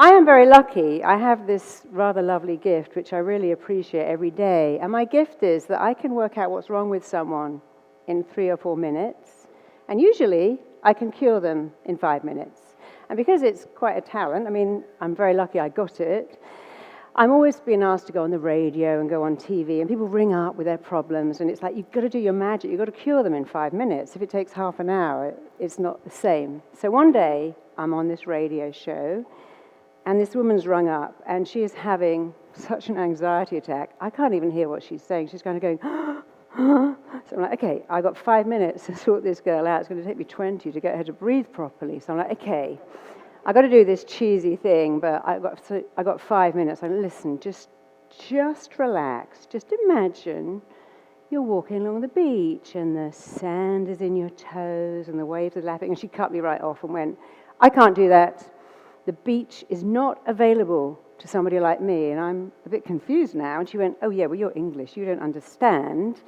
I am very lucky. I have this rather lovely gift, which I really appreciate every day. And my gift is that I can work out what's wrong with someone in 3 or 4 minutes. And usually, I can cure them in 5 minutes. And because it's quite a talent, I mean, I'm very lucky I got it. I'm always being asked to go on the radio and go on TV, and people ring up with their problems, and it's like, you've got to do your magic. You've got to cure them in 5 minutes. If it takes half an hour, it's not the same. So one day, I'm on this radio show, and this woman's rung up, and she is having such an anxiety attack. I can't even hear what she's saying. She's kind of going, so I'm like, okay, I've got 5 minutes to sort this girl out. It's going to take me 20 to get her to breathe properly. So I'm like, okay, I've got to do this cheesy thing, but I got 5 minutes. I'm like, listen, just relax. Just imagine you're walking along the beach, and the sand is in your toes, and the waves are lapping. And she cut me right off and went, I can't do that. The beach is not available to somebody like me. And I'm a bit confused now. And she went, oh yeah, well, you're English. You don't understand.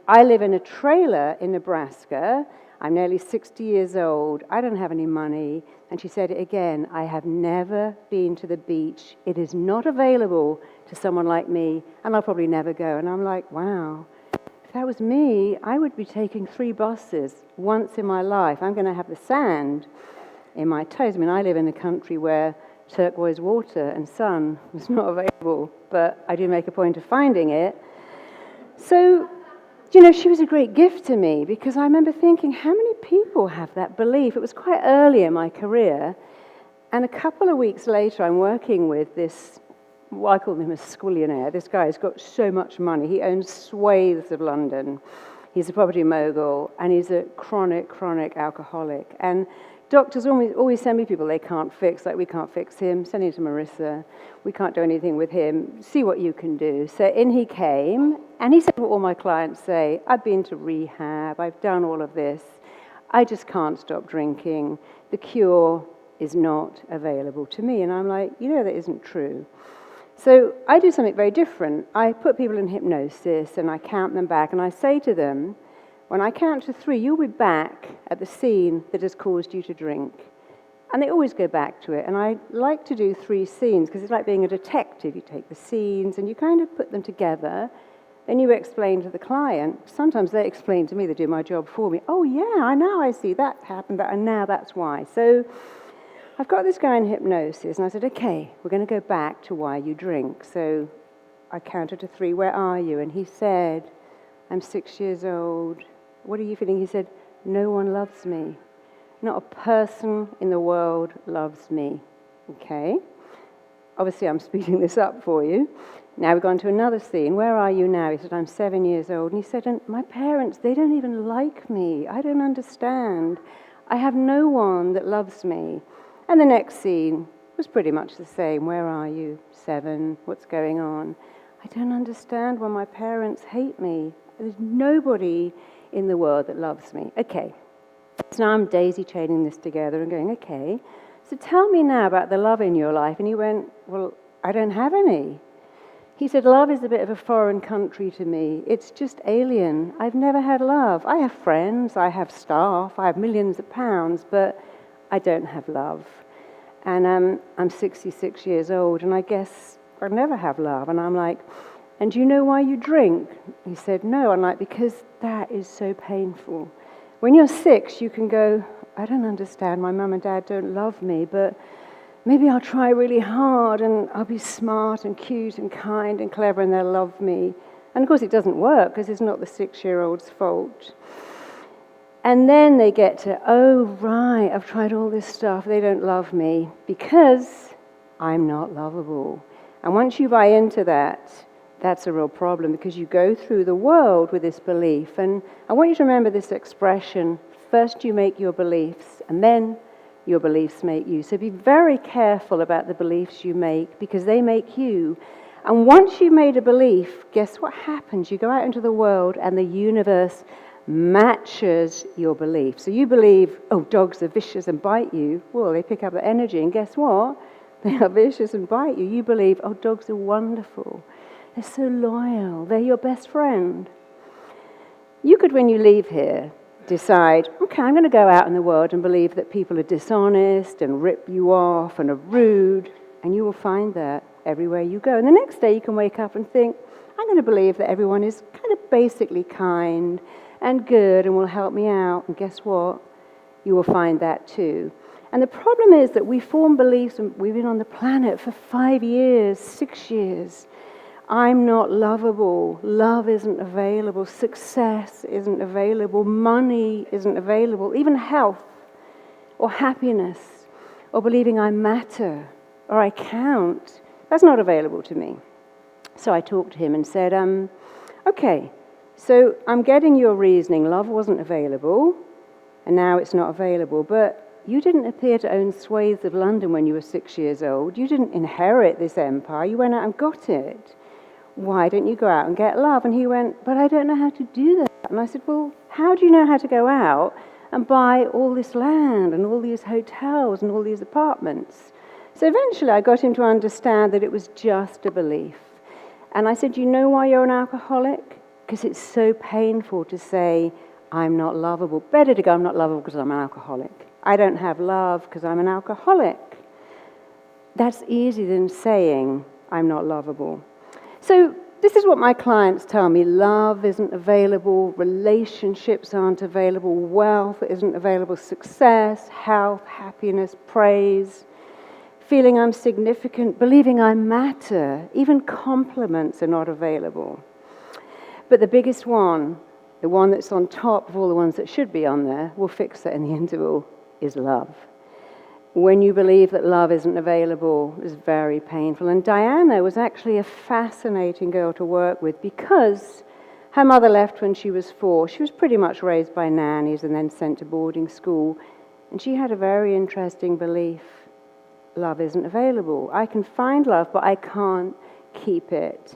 I live in a trailer in Nebraska. I'm nearly 60 years old. I don't have any money. And she said it again, I have never been to the beach. It is not available to someone like me, and I'll probably never go. And I'm like, wow, if that was me, I would be taking 3 buses once in my life. I'm going to have the sand in my toes. I mean, I live in a country where turquoise water and sun is not available, but I do make a point of finding it. So, you know, she was a great gift to me, because I remember thinking, how many people have that belief? It was quite early in my career, and a couple of weeks later, I'm working with this, well, I call him a squillionaire. This guy has got so much money. He owns swathes of London. He's a property mogul, and he's a chronic alcoholic. And doctors always send me people they can't fix, like we can't fix him, send him to Marissa, we can't do anything with him, see what you can do. So in he came, and he said what all my clients say, I've been to rehab, I've done all of this, I just can't stop drinking, the cure is not available to me. And I'm like, you know, that isn't true. So I do something very different. I put people in hypnosis, and I count them back, and I say to them, when I count to 3, you'll be back at the scene that has caused you to drink. And they always go back to it. And I like to do 3 scenes, because it's like being a detective. You take the scenes, and you kind of put them together. Then you explain to the client. Sometimes they explain to me, they do my job for me. Oh, yeah, I see that happened, and now that's why. So I've got this guy in hypnosis, and I said, okay, we're going to go back to why you drink. So I counted to 3, where are you? And he said, I'm 6 years old. What are you feeling? He said, no one loves me. Not a person in the world loves me. Okay? Obviously, I'm speeding this up for you. Now we've gone to another scene. Where are you now? He said, I'm 7 years old. And he said, and my parents, they don't even like me. I don't understand. I have no one that loves me. And the next scene was pretty much the same. Where are you? 7. What's going on? I don't understand why my parents hate me. There's nobody in the world that loves me. Okay, so now I'm daisy chaining this together and going, okay, so tell me now about the love in your life. And he went, well, I don't have any. He said, love is a bit of a foreign country to me. It's just alien. I've never had love. I have friends, I have staff, I have millions of pounds, but I don't have love. And I'm 66 years old, and I guess I'll never have love. And I'm like, and do you know why you drink? He said, no. I'm like, because that is so painful. When you're 6, you can go, I don't understand, my mum and dad don't love me, but maybe I'll try really hard, and I'll be smart and cute and kind and clever, and they'll love me. And of course it doesn't work, because it's not the 6-year-old's fault. And then they get to, oh, right, I've tried all this stuff, they don't love me, because I'm not lovable. And once you buy into that, that's a real problem, because you go through the world with this belief. And I want you to remember this expression, first you make your beliefs, and then your beliefs make you. So be very careful about the beliefs you make, because they make you. And once you've made a belief, guess what happens? You go out into the world, and the universe matches your belief. So you believe, oh, dogs are vicious and bite you. Well, they pick up the energy, and guess what? They are vicious and bite you. You believe, oh, dogs are wonderful. They're so loyal. They're your best friend. You could, when you leave here, decide, okay, I'm going to go out in the world and believe that people are dishonest and rip you off and are rude. And you will find that everywhere you go. And the next day you can wake up and think, I'm going to believe that everyone is kind of basically kind and good and will help me out. And guess what? You will find that too. And the problem is that we form beliefs, and we've been on the planet for 5 years, 6 years. I'm not lovable. Love isn't available. Success isn't available. Money isn't available. Even health or happiness or believing I matter or I count, that's not available to me. So I talked to him and said, okay, so I'm getting your reasoning. Love wasn't available, and now it's not available. But you didn't appear to own swathes of London when you were 6 years old. You didn't inherit this empire. You went out and got it. Why don't you go out and get love? And he went, but I don't know how to do that. And I said, well, how do you know how to go out and buy all this land and all these hotels and all these apartments? So eventually I got him to understand that it was just a belief. And I said, you know why you're an alcoholic? Because it's so painful to say, I'm not lovable. Better to go, I'm not lovable because I'm an alcoholic. I don't have love because I'm an alcoholic. That's easier than saying, I'm not lovable. So this is what my clients tell me. Love isn't available. Relationships aren't available. Wealth isn't available. Success, health, happiness, praise. Feeling I'm significant, believing I matter, even compliments are not available. But the biggest one, the one that's on top of all the ones that should be on there, we'll fix that in the interval, is love. When you believe that love isn't available, it's very painful. And Diana was actually a fascinating girl to work with because her mother left when she was 4. She was pretty much raised by nannies and then sent to boarding school. And she had a very interesting belief. Love isn't available. I can find love, but I can't keep it.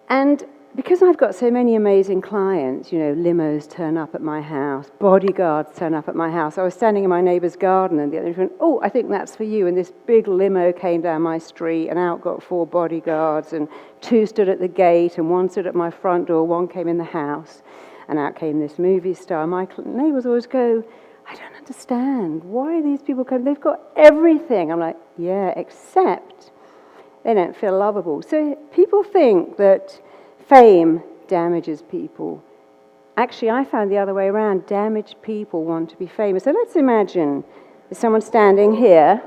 And because I've got so many amazing clients, limos turn up at my house, bodyguards turn up at my house. I was standing in my neighbour's garden and the other went, oh, I think that's for you. And this big limo came down my street and out got 4 bodyguards and 2 stood at the gate and 1 stood at my front door, 1 came in the house and out came this movie star. My neighbours always go, I don't understand. Why are these people coming? They've got everything. I'm like, yeah, except they don't feel lovable. So people think that fame damages people. Actually, I found the other way around. Damaged people want to be famous. So let's imagine there's someone standing here.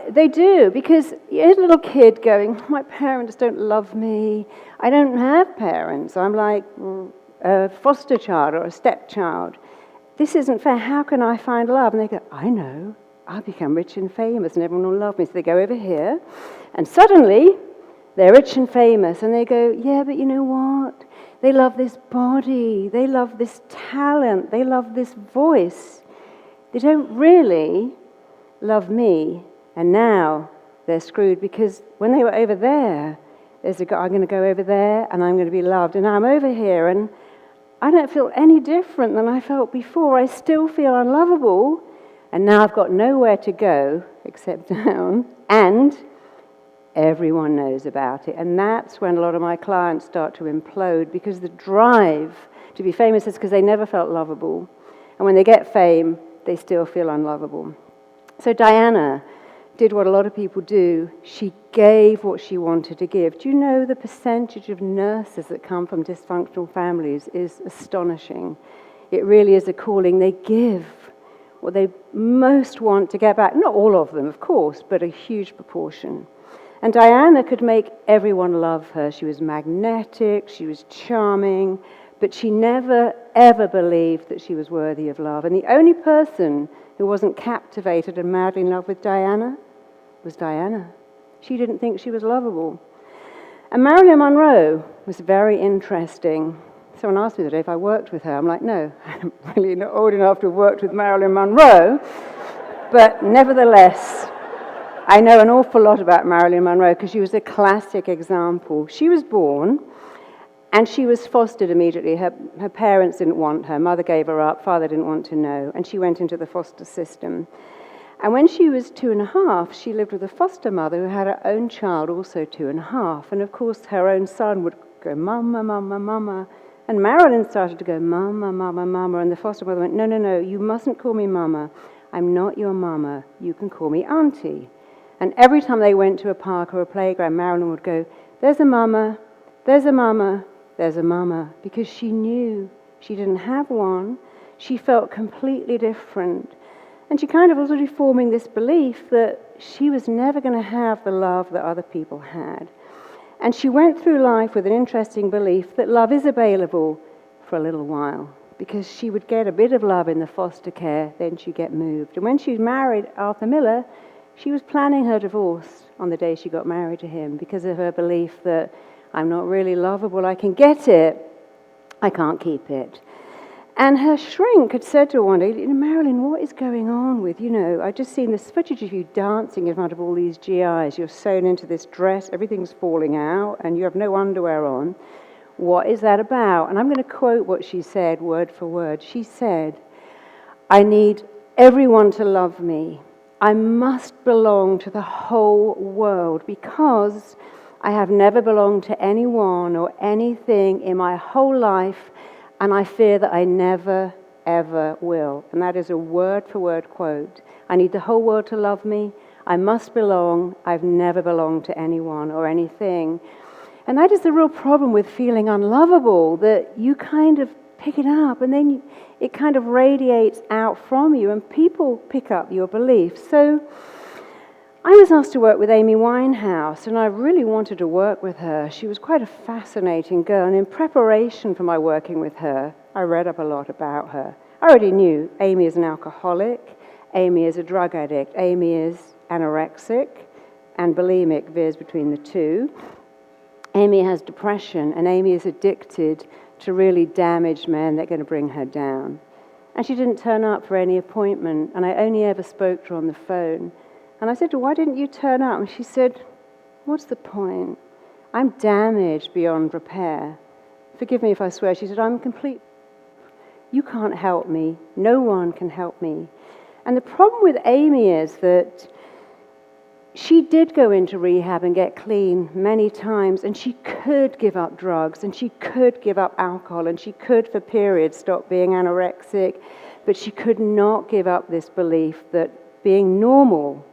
They do, because here's a little kid going, my parents don't love me. I don't have parents. I'm like a foster child or a stepchild. This isn't fair. How can I find love? And they go, I know. I'll become rich and famous and everyone will love me. So they go over here and suddenly they're rich and famous, and they go, yeah, but you know what? They love this body. They love this talent. They love this voice. They don't really love me. And now they're screwed because when they were over there, there's a guy, I'm going to go over there and I'm going to be loved. And now I'm over here and I don't feel any different than I felt before. I still feel unlovable. And now I've got nowhere to go except down. And everyone knows about it. And that's when a lot of my clients start to implode because the drive to be famous is because they never felt lovable. And when they get fame, they still feel unlovable. So Diana did what a lot of people do. She gave what she wanted to give. Do you know the percentage of nurses that come from dysfunctional families is astonishing? It really is a calling. They give what they most want to get back. Not all of them, of course, but a huge proportion. And Diana could make everyone love her. She was magnetic, she was charming, but she never, ever believed that she was worthy of love. And the only person who wasn't captivated and madly in love with Diana was Diana. She didn't think she was lovable. And Marilyn Monroe was very interesting. Someone asked me the other day if I worked with her. I'm like, no, I'm really not old enough to have worked with Marilyn Monroe. But nevertheless, I know an awful lot about Marilyn Monroe because she was a classic example. She was born and she was fostered immediately. Her parents didn't want her. Mother gave her up. Father didn't want to know. And she went into the foster system. And when she was 2.5, she lived with a foster mother who had her own child, also 2.5. And of course, her own son would go, Mama, Mama, Mama. And Marilyn started to go, Mama, Mama, Mama. And the foster mother went, no, you mustn't call me Mama. I'm not your Mama. You can call me Auntie. And every time they went to a park or a playground, Marilyn would go, "There's a mama, there's a mama, there's a mama," because she knew she didn't have one. She felt completely different. And she kind of was already forming this belief that she was never going to have the love that other people had. And she went through life with an interesting belief that love is available for a little while, because she would get a bit of love in the foster care, then she'd get moved. And when she married Arthur Miller, she was planning her divorce on the day she got married to him because of her belief that I'm not really lovable, I can get it, I can't keep it. And her shrink had said to her one day, "Marilyn, what is going on with, I've just seen this footage of you dancing in front of all these GIs. You're sewn into this dress, everything's falling out, and you have no underwear on. What is that about?" And I'm going to quote what she said word for word. She said, "I need everyone to love me. I must belong to the whole world because I have never belonged to anyone or anything in my whole life, and I fear that I never, ever will." And that is a word-for-word quote. I need the whole world to love me. I must belong. I've never belonged to anyone or anything. And that is the real problem with feeling unlovable, that you kind of pick it up and then it kind of radiates out from you and people pick up your beliefs. So I was asked to work with Amy Winehouse, and I really wanted to work with her. She was quite a fascinating girl, and in preparation for my working with her, I read up a lot about her. I already knew Amy is an alcoholic, Amy is a drug addict, Amy is anorexic, and bulimic veers between the two. Amy has depression, and Amy is addicted to really damaged men that are going to bring her down. And she didn't turn up for any appointment, and I only ever spoke to her on the phone. And I said to her, "Why didn't you turn up?" And she said, "What's the point? I'm damaged beyond repair. Forgive me if I swear." She said, "I'm complete. You can't help me. No one can help me." And the problem with Amy is that she did go into rehab and get clean many times, and she could give up drugs, and she could give up alcohol, and she could, for periods, stop being anorexic, but she could not give up this belief that being normal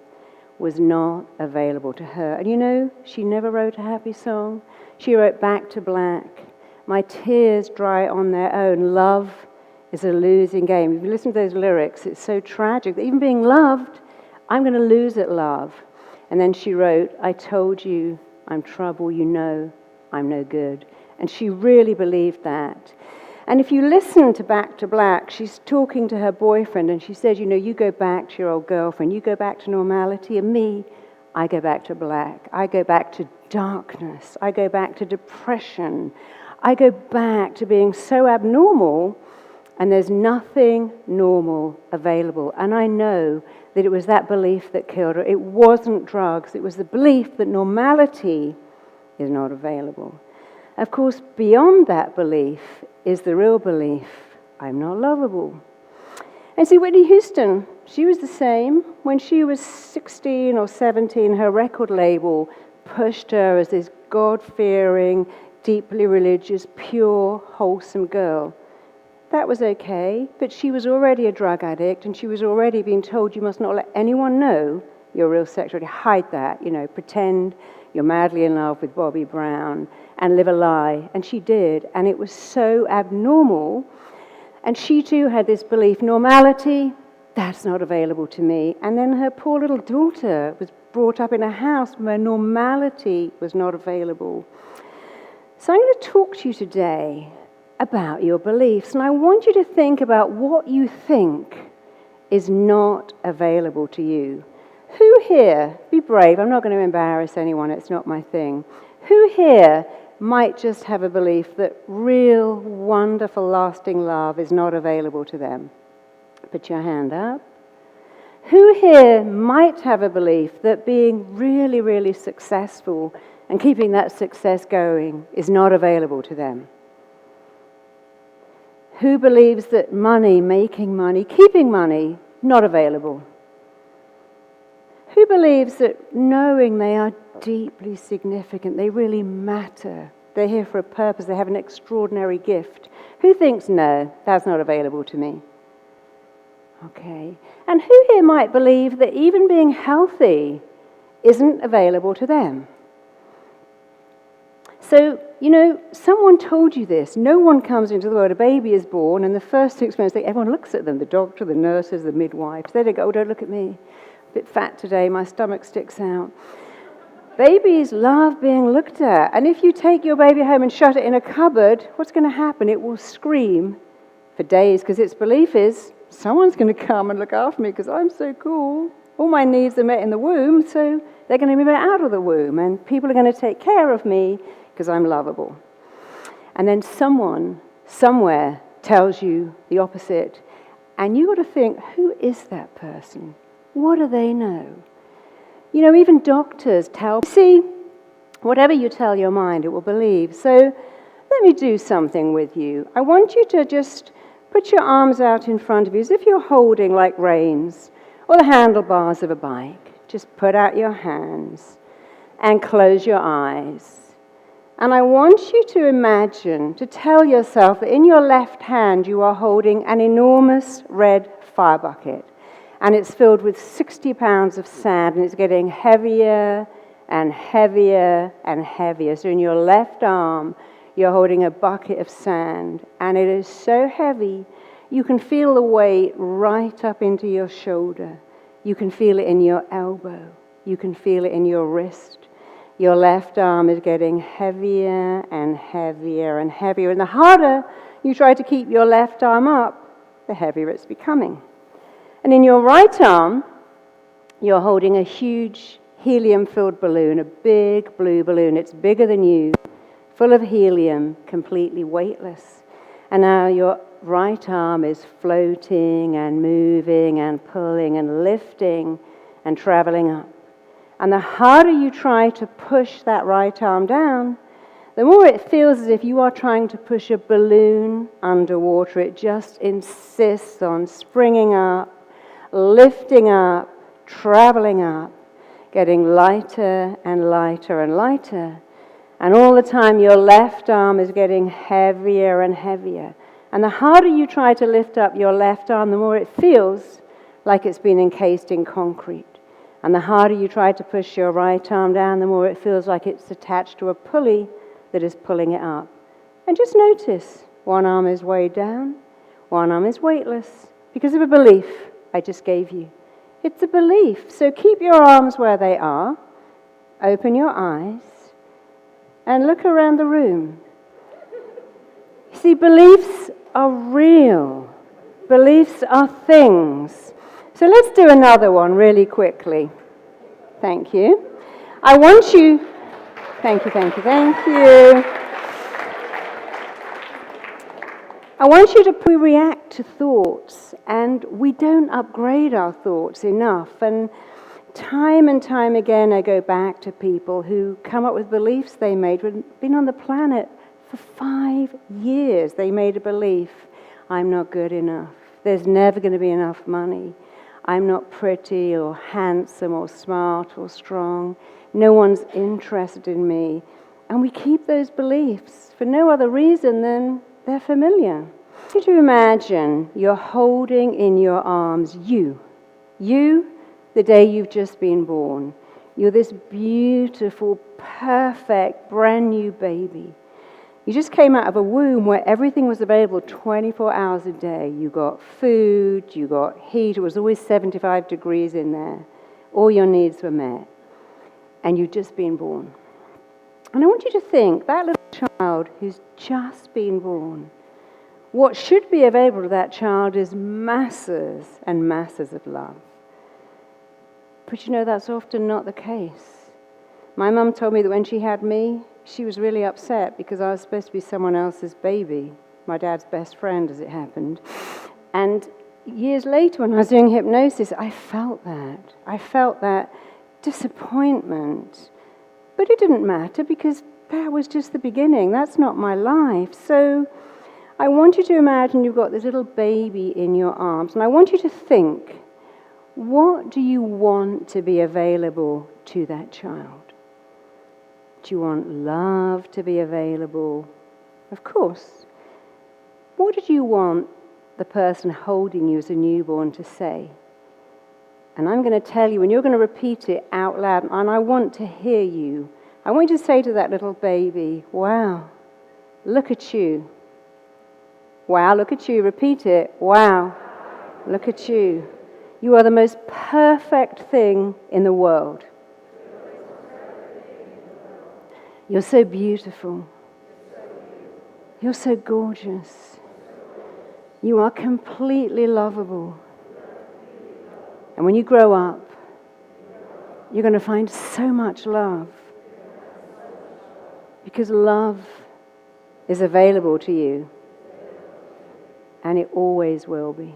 was not available to her. And she never wrote a happy song. She wrote "Back to Black." "My tears dry on their own. Love is a losing game." If you listen to those lyrics, it's so tragic that even being loved, I'm going to lose at love. And then she wrote, "I told you I'm trouble, I'm no good." And she really believed that. And if you listen to "Back to Black," she's talking to her boyfriend, and she said, "You go back to your old girlfriend, you go back to normality, and me, I go back to black. I go back to darkness. I go back to depression. I go back to being so abnormal, and there's nothing normal available." And I know that it was that belief that killed her. It wasn't drugs. It was the belief that normality is not available. Of course, beyond that belief is the real belief, I'm not lovable. And see, Whitney Houston, she was the same. When she was 16 or 17, her record label pushed her as this God-fearing, deeply religious, pure, wholesome girl. That was okay, but she was already a drug addict, and she was already being told you must not let anyone know your real sexuality. Hide that, pretend you're madly in love with Bobby Brown and live a lie. And she did, and it was so abnormal. And she too had this belief, normality, that's not available to me. And then her poor little daughter was brought up in a house where normality was not available. So I'm going to talk to you today about your beliefs, and I want you to think about what you think is not available to you. Who here, be brave, I'm not going to embarrass anyone, it's not my thing. Who here might just have a belief that real, wonderful, lasting love is not available to them? Put your hand up. Who here might have a belief that being really, really successful and keeping that success going is not available to them? Who believes that money, making money, keeping money, not available? Who believes that knowing they are deeply significant, they really matter, they're here for a purpose, they have an extraordinary gift? Who thinks, no, that's not available to me? Okay. And who here might believe that even being healthy isn't available to them. So, someone told you this. No one comes into the world, a baby is born, and the first experience, everyone looks at them, the doctor, the nurses, the midwives. They go, oh, don't look at me. A bit fat today, my stomach sticks out. Babies love being looked at. And if you take your baby home and shut it in a cupboard, what's going to happen? It will scream for days because its belief is, someone's going to come and look after me because I'm so cool. All my needs are met in the womb, so they're going to be met out of the womb. And people are going to take care of me because I'm lovable. And then someone, somewhere, tells you the opposite. And you've got to think, who is that person? What do they know? Even doctors tell. See, whatever you tell your mind, it will believe. So let me do something with you. I want you to just put your arms out in front of you as if you're holding like reins or the handlebars of a bike. Just put out your hands and close your eyes. And I want you to imagine, to tell yourself that in your left hand you are holding an enormous red fire bucket. And it's filled with 60 pounds of sand, and it's getting heavier and heavier and heavier. So in your left arm, you're holding a bucket of sand, and it is so heavy, you can feel the weight right up into your shoulder. You can feel it in your elbow. You can feel it in your wrist. Your left arm is getting heavier and heavier and heavier. And the harder you try to keep your left arm up, the heavier it's becoming. And in your right arm, you're holding a huge helium-filled balloon, a big blue balloon. It's bigger than you, full of helium, completely weightless. And now your right arm is floating and moving and pulling and lifting and traveling up. And the harder you try to push that right arm down, the more it feels as if you are trying to push a balloon underwater. It just insists on springing up, lifting up, traveling up, getting lighter and lighter and lighter. And all the time your left arm is getting heavier and heavier. And the harder you try to lift up your left arm, the more it feels like it's been encased in concrete. And the harder you try to push your right arm down, the more it feels like it's attached to a pulley that is pulling it up. And just notice, one arm is weighed down, one arm is weightless, because of a belief I just gave you. It's a belief. So keep your arms where they are, open your eyes, and look around the room. You see, beliefs are real. Beliefs are things. So let's do another one really quickly. Thank you. I want you... Thank you. I want you to react to thoughts, and we don't upgrade our thoughts enough. And time again, I go back to people who come up with beliefs they made. We've been on the planet for 5 years. They made a belief, I'm not good enough. There's never going to be enough money. I'm not pretty or handsome or smart or strong. No one's interested in me. And we keep those beliefs for no other reason than they're familiar. I want you to imagine you're holding in your arms you, the day you've just been born. You're this beautiful, perfect, brand new baby. You just came out of a womb where everything was available 24 hours a day. You got food, you got heat. It was always 75 degrees in there. All your needs were met. And you'd just been born. And I want you to think, that little child who's just been born, what should be available to that child is masses and masses of love. But that's often not the case. My mum told me that when she had me, she was really upset because I was supposed to be someone else's baby, my dad's best friend, as it happened. And years later, when I was doing hypnosis, I felt that. I felt that disappointment. But it didn't matter because that was just the beginning. That's not my life. So I want you to imagine you've got this little baby in your arms, and I want you to think, what do you want to be available to that child? Do you want love to be available? Of course. What did you want the person holding you as a newborn to say? And I'm going to tell you, and you're going to repeat it out loud, and I want to hear you. I want you to say to that little baby, wow, look at you. Wow, look at you. Repeat it. Wow, look at you. You are the most perfect thing in the world. You're so beautiful. You're so gorgeous. You are completely lovable. And when you grow up, you're going to find so much love. Because love is available to you. And it always will be.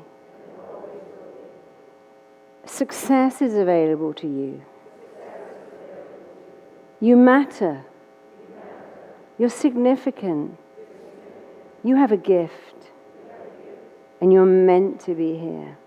Success is available to you. You matter. You're significant. You have a gift. And you're meant to be here.